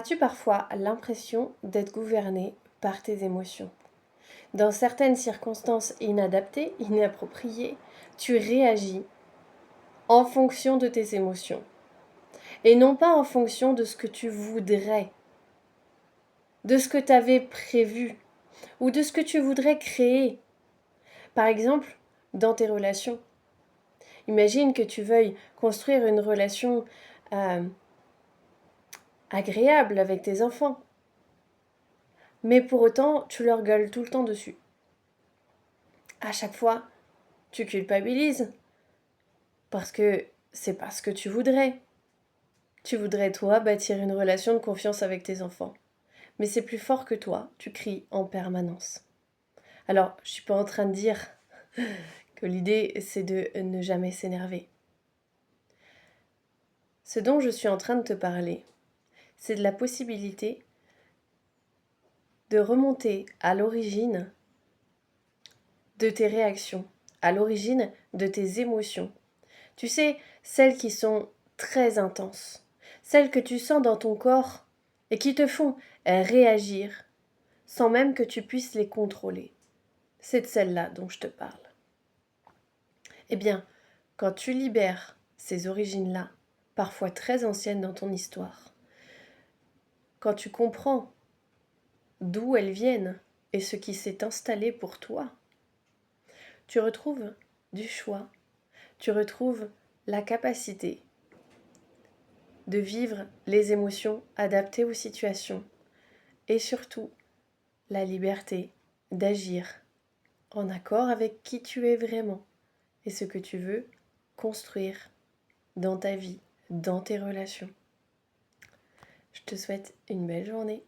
As-tu parfois l'impression d'être gouverné par tes émotions? Dans certaines circonstances inadaptées, inappropriées, tu réagis en fonction de tes émotions et non pas en fonction de ce que tu voudrais, de ce que tu avais prévu ou de ce que tu voudrais créer. Par exemple, dans tes relations. Imagine que tu veuilles construire une relation agréable avec tes enfants, mais pour autant, tu leur gueules tout le temps dessus. À chaque fois, tu culpabilises parce que c'est pas ce que tu voudrais. Tu voudrais, toi, bâtir une relation de confiance avec tes enfants. Mais c'est plus fort que toi, tu cries en permanence. Alors, je suis pas en train de dire que l'idée, c'est de ne jamais s'énerver. Ce dont je suis en train de te parler, c'est de la possibilité de remonter à l'origine de tes réactions, à l'origine de tes émotions. Tu sais, celles qui sont très intenses, celles que tu sens dans ton corps et qui te font réagir sans même que tu puisses les contrôler. C'est de celles-là dont je te parle. Eh bien, quand tu libères ces origines-là, parfois très anciennes dans ton histoire, quand tu comprends d'où elles viennent et ce qui s'est installé pour toi, tu retrouves du choix, tu retrouves la capacité de vivre les émotions adaptées aux situations et surtout la liberté d'agir en accord avec qui tu es vraiment et ce que tu veux construire dans ta vie, dans tes relations. Je te souhaite une belle journée.